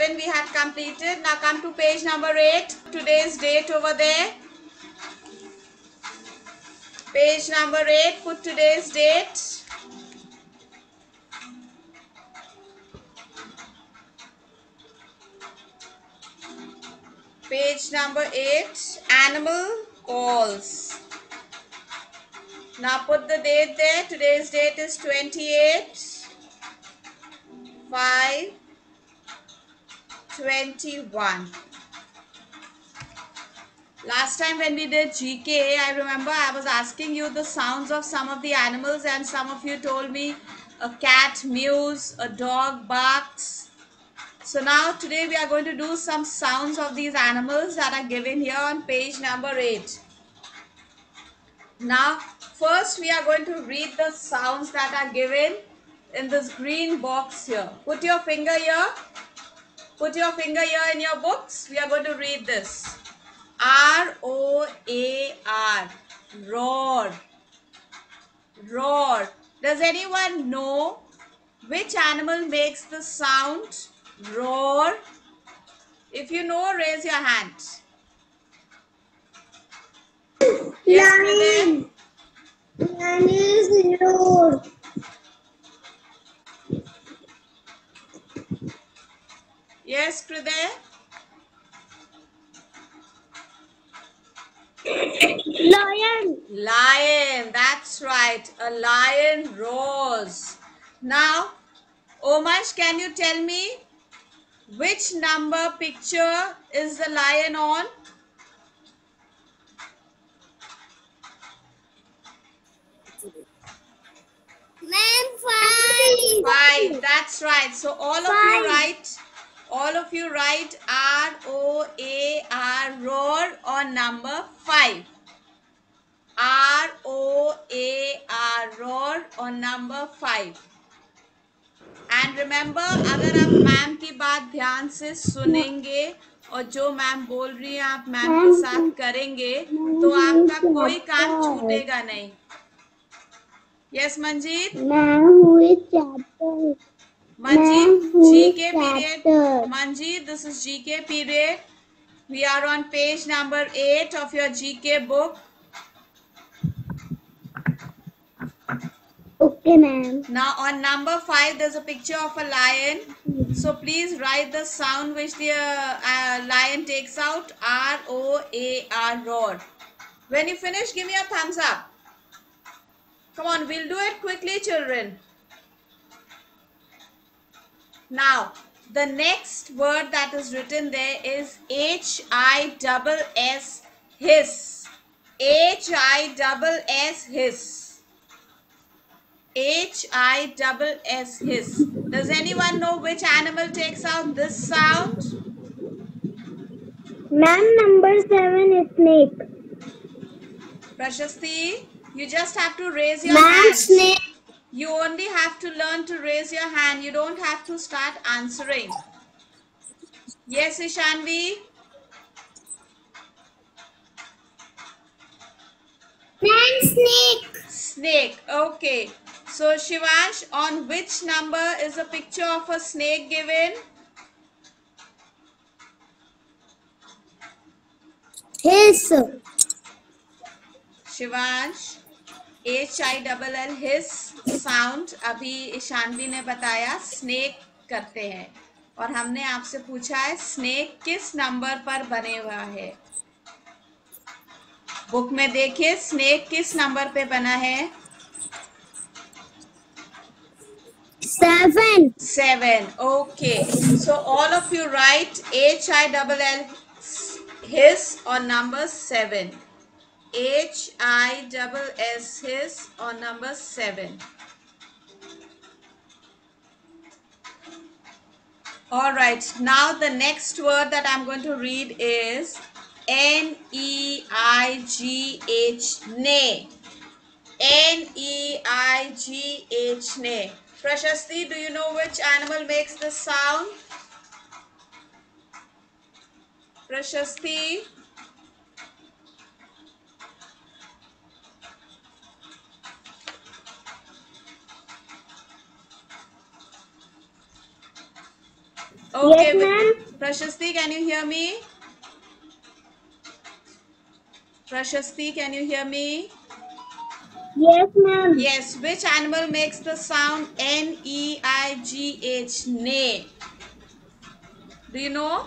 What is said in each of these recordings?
7 we have completed. Now come to page number 8. Today's date over there. Page number 8, put today's date. Page number 8, animal calls. Now put the date there. Today's date is 28/5/21. Last time when we did GK, I remember I was asking you the sounds of some of the animals, and some of you told me a cat mews, a dog barks. So now today we are going to do some sounds of these animals that are given here on page number 8. Now first we are going to read the sounds that are given in this green box here. Put your finger here. Put your finger here in your books. We are going to read this. R-O-A-R. Roar. Roar. Does anyone know which animal makes the sound roar? If you know, raise your hand. Lion. Lion is roar. Yes, Kriday? Lion. Lion. That's right. A lion roars. Now, Omash, can you tell me which number picture is the lion on? Man, 5. 5. That's right. So all of you write. All of you write R-O-A-R, roar, on number 5. R-O-A-R, roar, on number 5. And remember, अगर आप ma'am की बात ध्यान से सुनेंगे और जो ma'am बोल रही है आप मैम के साथ करेंगे तो आपका कोई काम छूटेगा नहीं. Yes Manjeet. Manjeet, GK period. Manjeet, this is GK period. We are on page number 8 of your GK book. Okay, ma'am. Now on number 5, there's a picture of a lion. So please write the sound which the lion takes out. R-O-A-R, roar. When you finish, give me a thumbs up. Come on, we'll do it quickly, children. Now, the next word that is written there is H-I-S-S, hiss. H-I-S-S, hiss. H-I-S-S, hiss. Does anyone know which animal takes out this sound? Ma'am, number 7 is snake. Prashasti, you just have to raise your hand. Ma'am, snake. You only have to learn to raise your hand. You don't have to start answering. Yes, Ishanvi? Ma'am, snake. Snake. Okay. So, Shivansh, on which number is a picture of a snake given? Hiss. Shivansh, H-I-L-L, his sound अभी ईशानवी ने बताया snake करते हैं और हमने आपसे पूछा है स्नेक किस नंबर पर बने हुआ है. बुक में देखिए स्नेक किस नंबर पे बना है. 7. 7. Okay. So all of you write H-I-L-L, his, on number 7. H-I-S-S, his, on number 7. All right. Now the next word that I'm going to read is N-E-I-G-H, neigh. N-E-I-G-H, neigh. Prashasti, do you know which animal makes this sound? Prashasti? Okay, Yes, ma'am. Prashasti, can you hear me? Prashasti, can you hear me? Yes, ma'am. Yes, which animal makes the sound Neigh? Neigh. Do you know?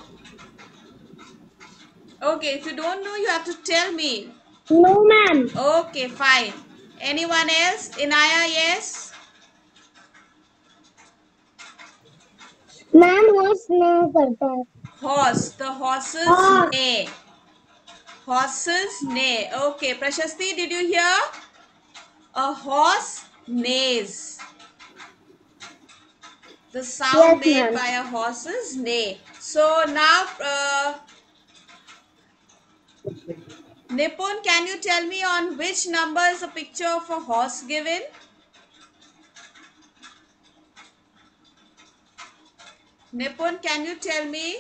Okay, if you don't know, you have to tell me. No, ma'am. Okay, fine. Anyone else? Inaya, yes? Ma'am horse नहीं करता है Horse. The horses हाँ neigh. Horses neigh. Okay, Prashasti, did you hear? A horse neighs. The sound yes made ma'am by a horse's neigh. So now, Nipun, can you tell me on which number is a picture of a horse given? Nipun, can you tell me?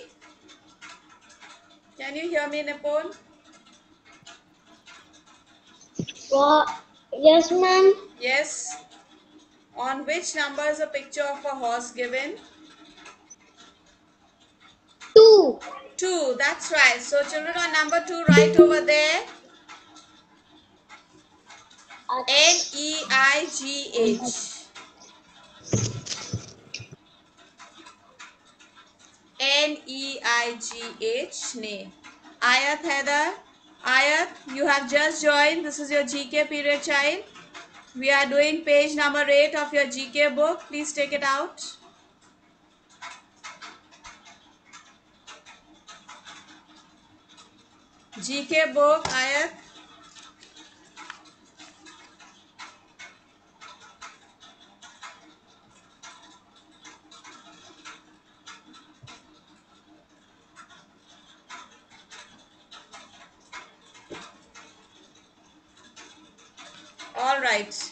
Can you hear me, Nipun? Yes ma'am Yes. On which number is a picture of a horse given? 2 2. That's right. So children, on number 2, right over there. Neigh. Neigh. Neigh. Ayat Heather. Ayat, you have just joined. This is your GK period, child. We are doing page number 8 of your GK book. Please take it out. GK book, Ayat. All right.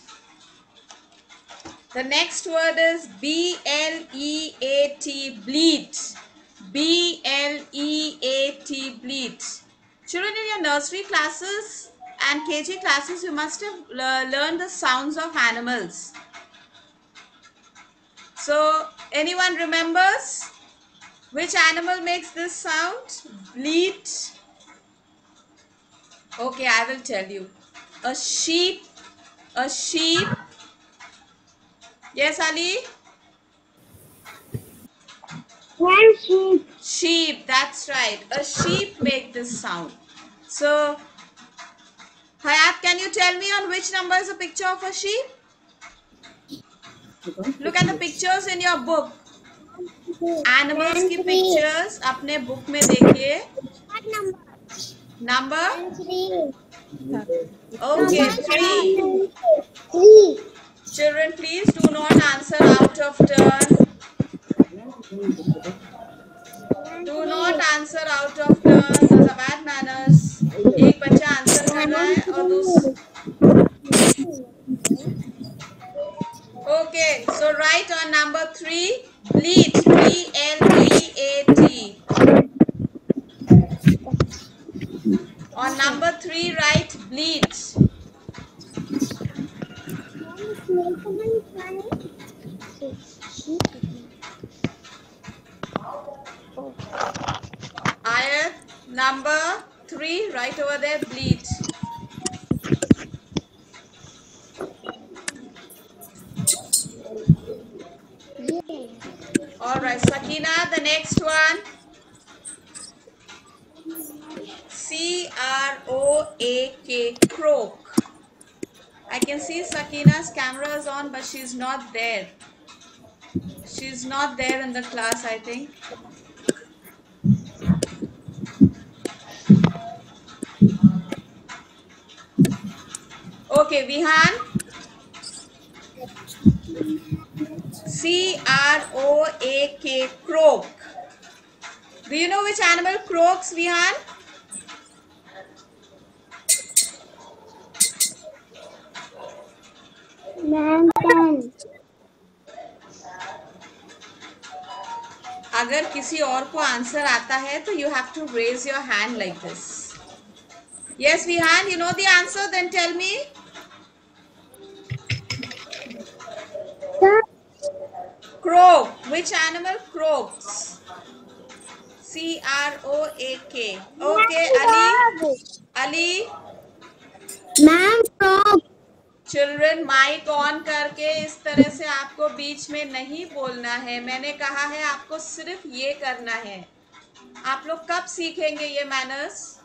The next word is BLEAT, bleat. BLEAT, bleat. Children, in your nursery classes and KG classes, you must have learned the sounds of animals. So, anyone remembers which animal makes this sound? Bleat. Okay, I will tell you. A sheep. A sheep. Yes, Ali? Ma'am sheep Sheep, that's right. A sheep make this sound. So, Hayat, can you tell me on which number is a picture of a sheep? Look at the pictures in your book. Animals की pictures अपने book में देखिए. Number? Okay, 3. 3 Children, please do not answer out of turn. Do not answer out of turn. Those are bad manners. एक बच्चा answer कर रहा है और Okay, so write on number 3, bleat. BLEAT. On number 3, write bleat. Ayat number 3, right over there, bleat. All right, Sakina, the next one. CROAK, croak. I can see Sakina's camera is on, but she's not there. She's not there in the class, I think. Okay, Vihan. CROAK, croak. Do you know which animal croaks, Vihan? Ma'am 10 अगर किसी और को answer आता है तो you have to raise your hand like this. Yes, Vihan, you know the answer, then tell me. sir Croak. Which animal croaks? C-R-O-A-K. Okay, Ali. Ali. Ma'am, frog. Children mic on करके इस तरह से आपको बीच में नहीं बोलना है. मैंने कहा है आपको सिर्फ ये करना है. आप लोग कब सीखेंगे ये manners?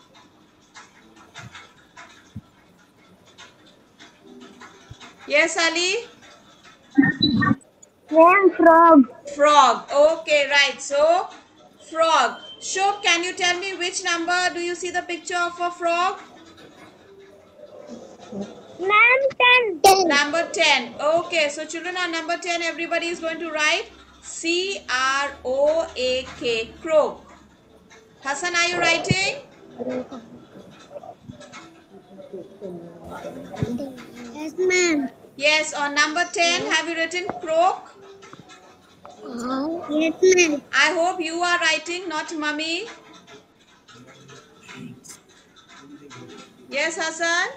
Yes Ali. Ma'am, frog. Frog. Okay, right. So frog. Shok, can you tell me which number do you see the picture of a frog? Ma'am, 10. Number 10. Okay, so children, on number 10, everybody is going to write C-R-O-A-K. Croak. Hassan, are you writing? Yes, ma'am. Yes, on number 10, have you written croak? Yes, ma'am. I hope you are writing, not mummy. Yes, Hassan?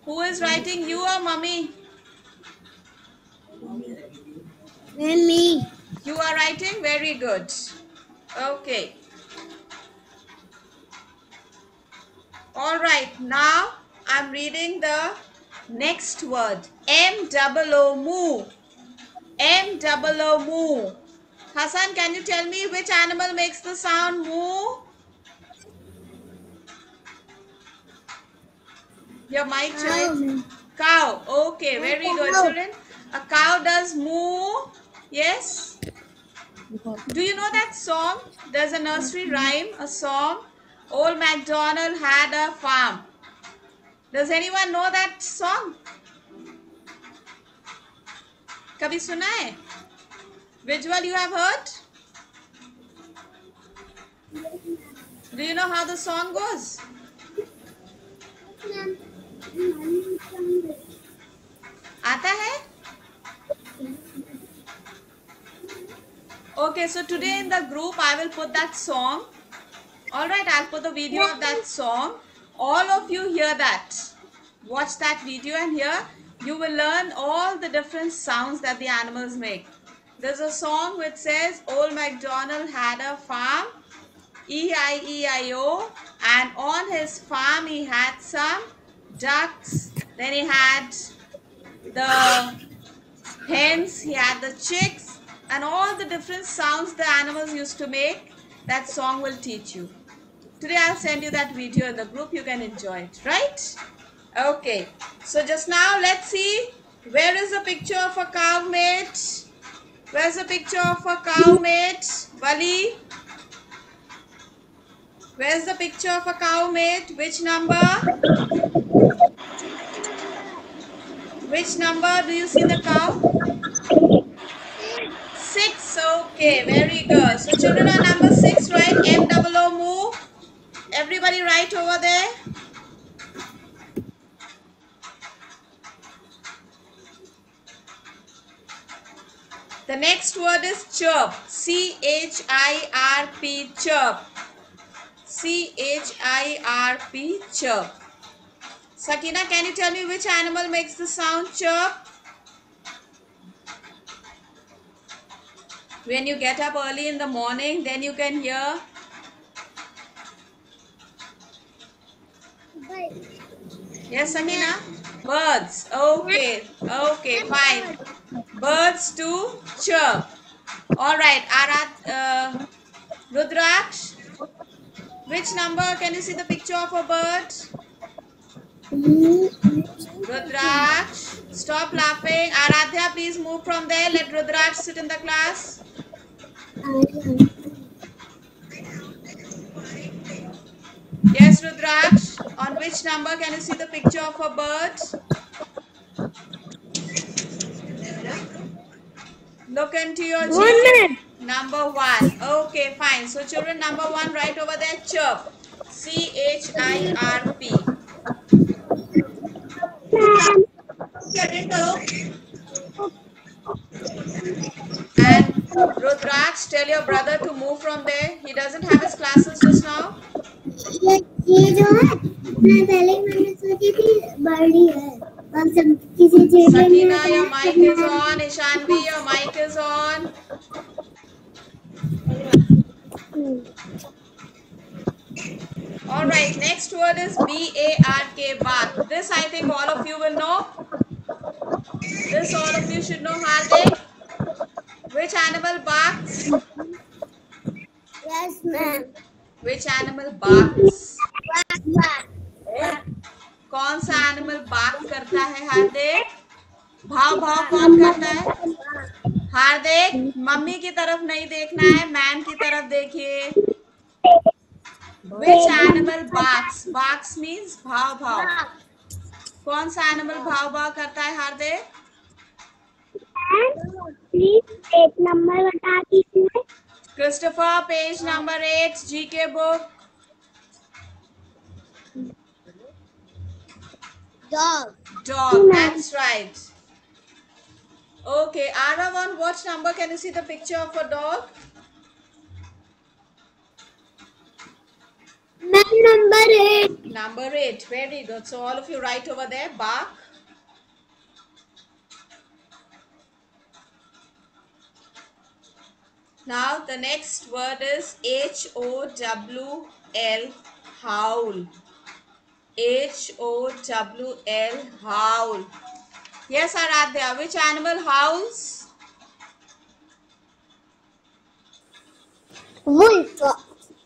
Who is writing, you or mummy? Me. You are writing? Very good. Okay. All right. Now I'm reading the next word. M-O-O, moo. M-O-O, moo. Hassan, can you tell me which animal makes the sound moo? Your mic, children. Cow. Okay, very good, children. A cow does moo. Yes. Do you know that song? There's a nursery rhyme, a song. Old MacDonald had a farm. Does anyone know that song? कभी सुना है? Visual you have heard? Do you know how the song goes? आता है? Okay, so today in the group I will put that song. Alright, I'll put the video of that song. All of you hear that. Watch that video and here you will learn all the different sounds that the animals make. There's a song which says, Old MacDonald had a farm, E-I-E-I-O, and on his farm he had some ducks, then he had the hens, he had the chicks, and all the different sounds the animals used to make. That song will teach you. Today I'll send you that video in the group. You can enjoy it, right? Okay. So just now let's see, where is the picture of a cow mate? Where's the picture of a cow mate? Wali? Where's the picture of a cow mate? Which number? Which number do you see the cow? 6. Okay, very good. So children, on number 6, write M-O-O, moo. Everybody write over there. The next word is chirp. C-H-I-R-P, chirp. C-H-I-R-P, chirp. Sakina, can you tell me which animal makes the sound chirp? When you get up early in the morning, then you can hear. Yes, Sakina? Birds. Okay. Okay, fine. Birds to chirp. All right. Rudraksh, which number can you see the picture of a bird? Rudraksh, stop laughing. Aradhya, please move from there. Let Rudraksh sit in the class. Yes, Rudraksh. On which number can you see the picture of a bird? Look into your GP. Number 1. Okay, fine. So children, number 1, right over there, chirp. C-H-I-R-P. And Rudraksh, tell your brother to move from there. He doesn't have his classes just now. ये जो है मैं पहले ही मैंने सोची थी बड़ी है Sakina, your mic is on. Ishanvi, your mic is on. All right, next word is B-A-R-K, bark. This I think all of you will know. This all of you should know, Hardik. Which animal barks? Yes, ma'am. Which animal barks? Quack. कौन सा animal bark करता है हार्दिक? भाव भाव कौन करता है? हार्दिक, mummy की तरफ नहीं देखना है, मैम की तरफ देखिए. Which animal barks? Barks means भाव भाव. कौन सा एनिमल भाव भाव करता है हार्दिक? प्लीज एक नंबर बता दीजिए. Christopher, page number 8, GK book. Dog. Dog, that's right. Okay, Arav, on what number can you see the picture of a dog? Number 8. Number 8, very good. So all of you write over there, bark. Now the next word is H-O-W-L, howl. H-O-W-L, howl. Yes, Aradhya, which animal howls? Wolf.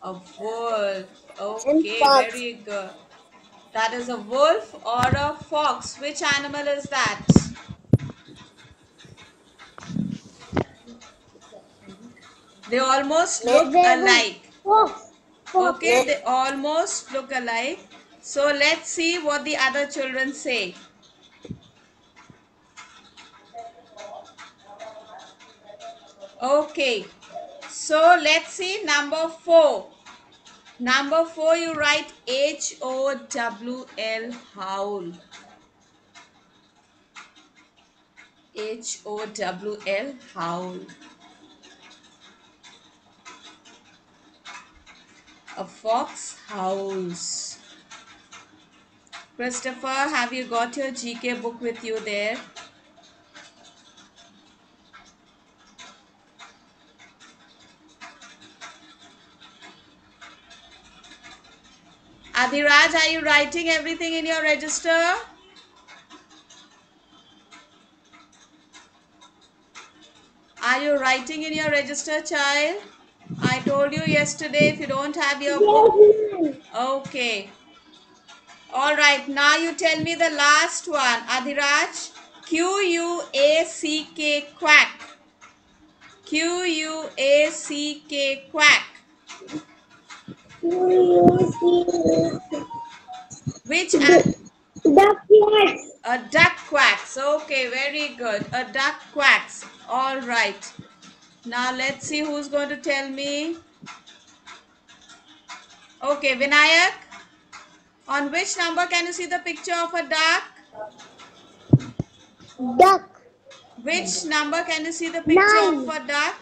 A wolf. Okay, very good. That is a wolf or a fox. Which animal is that? They almost look alike. Okay, they almost look alike. So let's see what the other children say. Okay, so let's see number 4. Number 4, you write H-O-W-L, howl. H-O-W-L, howl. A fox howls. Christopher, have you got your GK book with you there? Adhiraj, are you writing everything in your register? Are you writing in your register, child? I told you yesterday if you don't have your book. Okay. All right. Now you tell me the last one. Adhiraj. Q-U-A-C-K, quack. Q-U-A-C-K, quack. Which Duck quacks. a duck quacks. Okay, very good. A duck quacks. All right. Now let's see who's going to tell me. Okay, Vinayak. On which number can you see the picture of a duck? Duck. Which number can you see the picture 9. of a duck?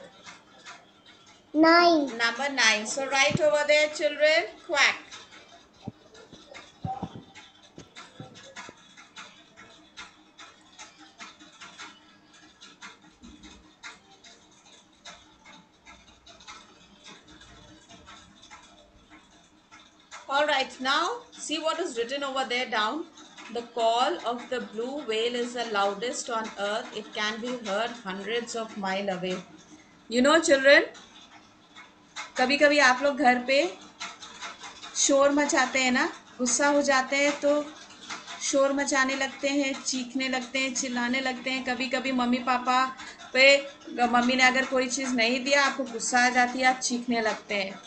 9. Number 9. So write over there, children. Quack. All right, now see what is written over there down. The call of the blue whale is the loudest on earth. It can be heard hundreds of miles away. You know, children, कभी कभी आप लोग घर पे शोर मचाते हैं ना, गुस्सा हो जाते हैं तो शोर मचाने लगते हैं, चीखने लगते हैं, चिल्लाने लगते हैं. कभी कभी मम्मी पापा पे मम्मी ने अगर कोई चीज़ नहीं दिया, आपको गुस्सा आ जाती है, आप चीखने लगते हैं.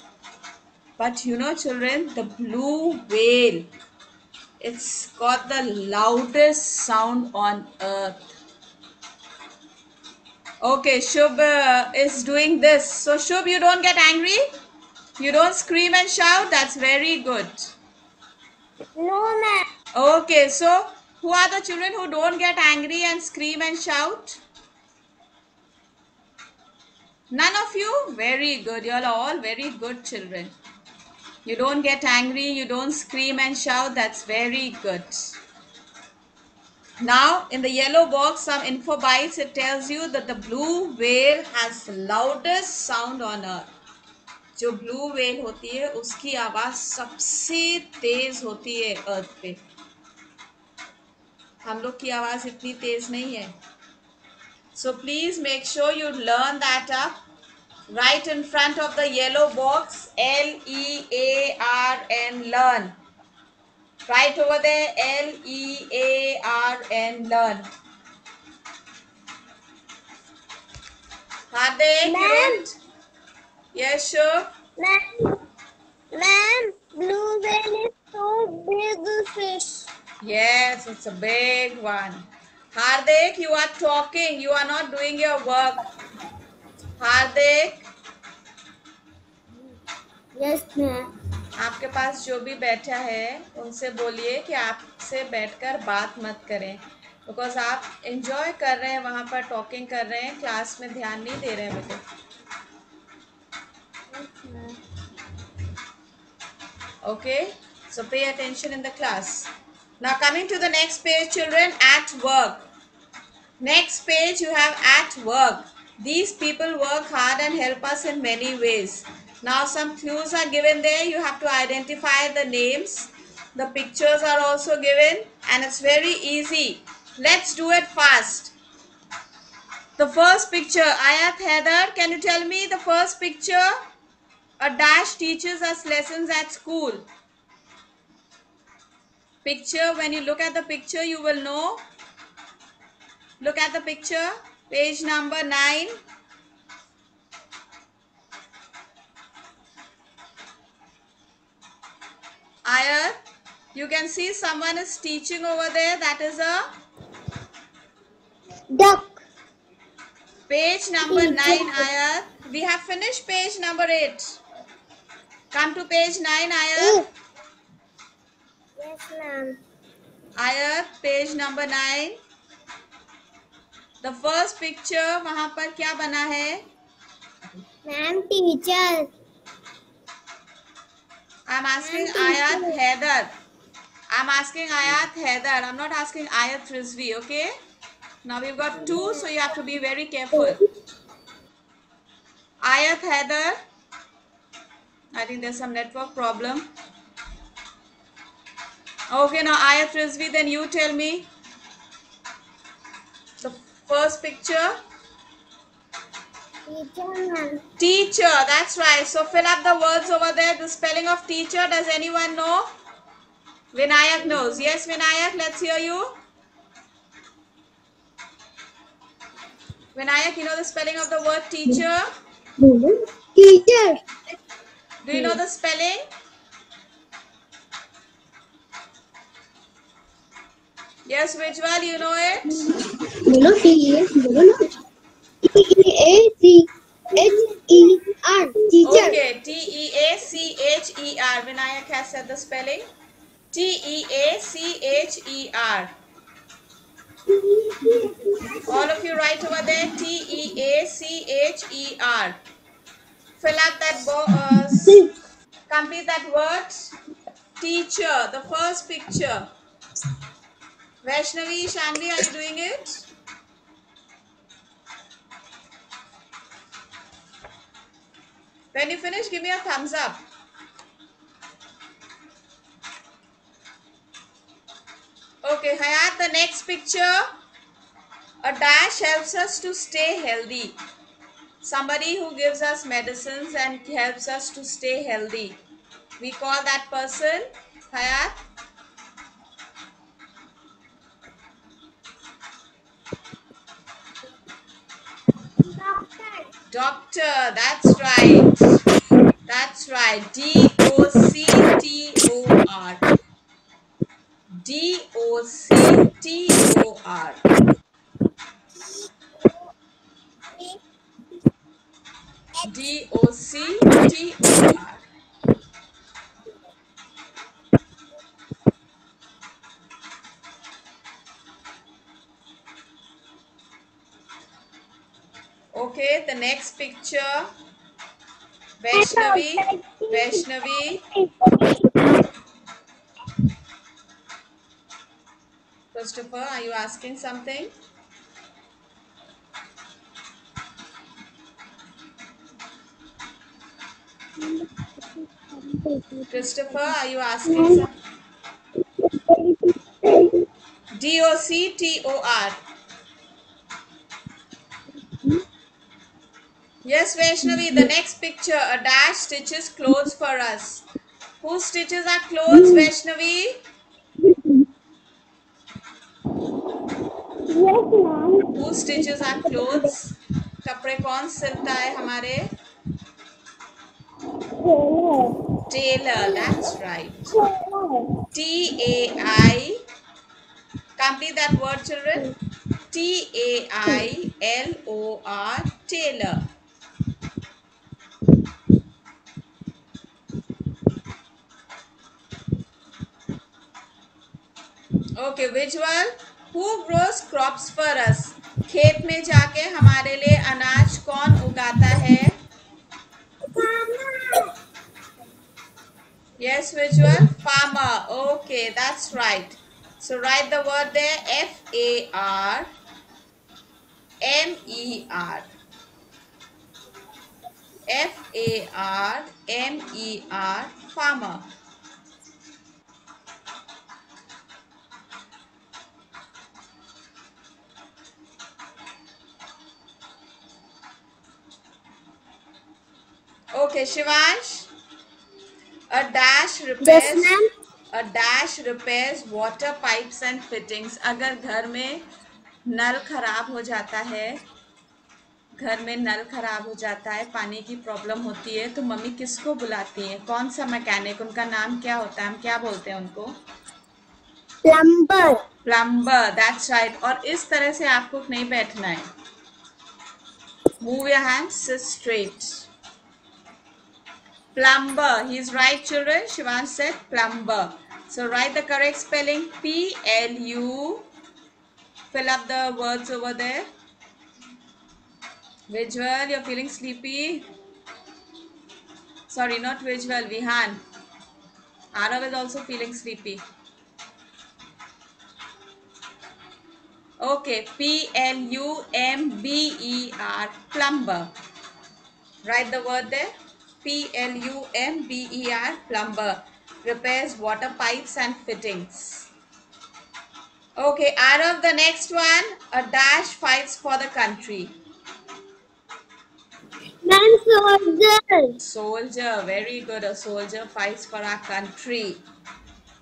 But you know, children, the blue whale, it's got the loudest sound on earth. Okay, Shubh is doing this. So Shubh, you don't get angry? You don't scream and shout? That's very good. No, ma'am. Okay, so who are the children who don't get angry and scream and shout? None of you? Very good. You are all very good children. You don't get angry, you don't scream and shout. That's very good. Now, in the yellow box, some info bytes, it tells you that the blue whale has the loudest sound on earth. जो blue whale होती है उसकी आवाज सबसे तेज होती है अर्थ पे. हम लोग की आवाज इतनी तेज नहीं है. So please make sure you learn that up. Right in front of the yellow box, Learn, learn. Right over there, Learn. Hardik, you don't? Yes, sure. Ma'am, blue whale is so big fish. Yes, it's a big one. Hardik, you are talking. You are not doing your work. Hardik. Yes, ma'am. आपके पास जो भी बैठा है उनसे बोलिए कि आपसे बैठकर बात मत करें, बिकॉज आप एंजॉय कर रहे हैं, वहाँ पर टॉकिंग कर रहे हैं, क्लास में ध्यान नहीं दे रहे हैं बेटे. Okay, so pay attention in the class. Now coming to the next page children, at work. Next page you have at work. These people work hard and help us in many ways. Now some clues are given there. You have to identify the names. The pictures are also given and it's very easy. Let's do it fast. The first picture, Ayat Heather, can you tell me the first picture? A dash teaches us lessons at school. Picture, when you look at the picture you will know. Look at the picture, page number 9. Ayat, you can see someone is teaching over there. That is a Duck. page number 9, Ayat. We have finished page number 8. Come to page 9, Ayat. Yes, ma'am. Ayat, page number 9. The first picture, वहाँ पर क्या बना है? Ma'am, teacher. I'm asking Ayat Heather. I'm asking Ayat Heather. I'm not asking Ayat Rizvi, okay? Now we've got 2, so you have to be very careful. Ayat Heather. I think there's some network problem. Okay, now Ayat Rizvi, then you tell me. The first picture. Teacher, ma'am. Teacher, that's right. So fill up the words over there. The spelling of teacher, does anyone know? Vinayak knows. Yes, Vinayak, let's hear you. Vinayak, you know the spelling of the word teacher? Teacher. Do you know the spelling? Yes, Vijwal, you know it? बोलो Teacher. Teacher. Okay, Teacher. Vinayak has said the spelling. Teacher. All of you write over there. Teacher. Fill up that box. Complete that word. Teacher, the first picture. Vaishnavi, Shanvi, are you doing it? When you finish, give me a thumbs up. Okay, Hayat, the next picture. A dash helps us to stay healthy. Somebody who gives us medicines and helps us to stay healthy. We call that person, Hayat? Doctor, that's right. That's right. Doctor. Doctor. Doctor. Okay, the next picture. Vaishnavi. Christopher, are you asking something? Christopher, are you asking some? DOCTOR. Yes, Vaishnavi, the next picture, a dash stitches clothes for us. Who stitches our clothes, Vaishnavi? Yes, ma'am. Who stitches our clothes? कपड़े कौन सिलता है हमारे? Tailor, that's right. TAI. Complete that word, children. TAILOR, Tailor. Okay, visual. Who grows crops for us? खेत में जाके हमारे लिए अनाज कौन उगाता है? Yes, visual. Farmer. Okay, that's right. So write the word there. FARMER. FARMER. Farmer. Okay, Shivansh. A dash Yes, repairs. ma'am. A dash repairs water pipes and fittings. अगर घर में नल खराब हो जाता है, घर में नल खराब हो जाता है, पानी की प्रॉब्लम होती है, तो मम्मी किसको बुलाती हैं? कौन सा मैकेनिक? उनका नाम क्या होता है? हम क्या बोलते हैं उनको? Plumber. Plumber, that's right. और इस तरह से आपको नहीं बैठना है. Move your hands, seat straight. Plumber. He's right, children. Shivan said plumber. So write the correct spelling. PLU. Fill up the words over there. Visual, you're feeling sleepy? Sorry, not visual. Vihan. Arav is also feeling sleepy. Okay. PLUMBER. Plumber. Write the word there. PLUMBER. Plumber. Repairs water pipes and fittings. Okay, Arav, the next one, a dash fights for the country. Man soldier. Soldier, very good. A soldier fights for our country.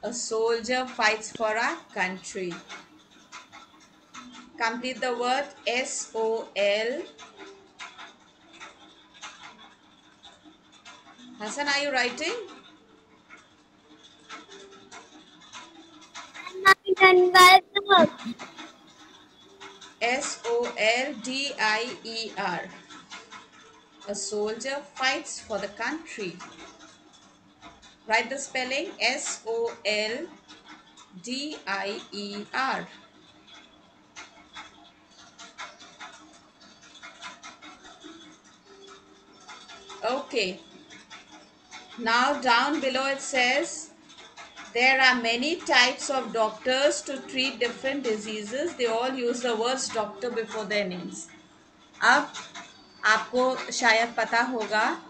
A soldier fights for our country. Complete the word SOL. Hassan, are you writing? And welcome. SOLDIER. A soldier fights for the country. Write the spelling SOLDIER. Okay. Now down below it says there are many types of doctors to treat different diseases. They all use the words doctor before their names. अब आपको शायद पता होगा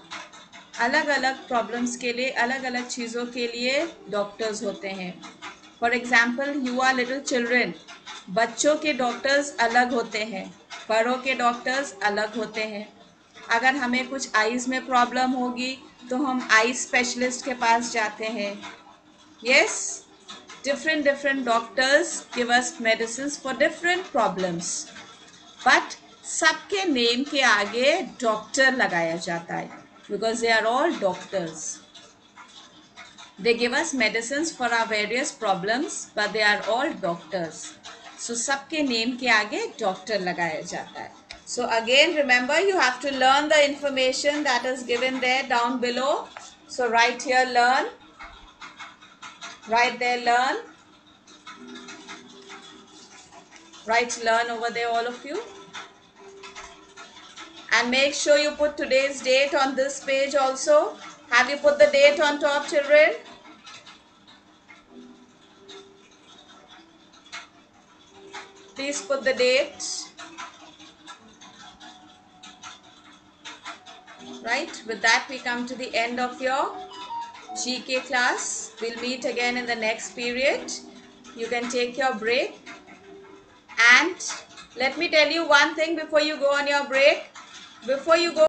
अलग अलग problems के लिए अलग अलग चीज़ों के लिए डॉक्टर्स होते हैं. For example, you are little children. बच्चों के डॉक्टर्स अलग होते हैं, बड़ों के डॉक्टर्स अलग होते हैं. अगर हमें कुछ आईज में प्रॉब्लम होगी तो हम आई स्पेशलिस्ट के पास जाते हैं. Yes, different doctors give us medicines for different problems, but सबके नेम के आगे डॉक्टर लगाया जाता है because they are all doctors. They give us medicines for our various problems, but they are all doctors. So सबके name के आगे doctor लगाया जाता है. So again, remember, you have to learn the information that is given there down below. So write here learn. Write there learn. Write learn over there, all of you. And make sure you put today's date on this page also. Have you put the date on top, children? Please put the date. Right, with that we come to the end of your GK class. We'll meet again in the next period. You can take your break. And let me tell you one thing before you go on your break. Before you go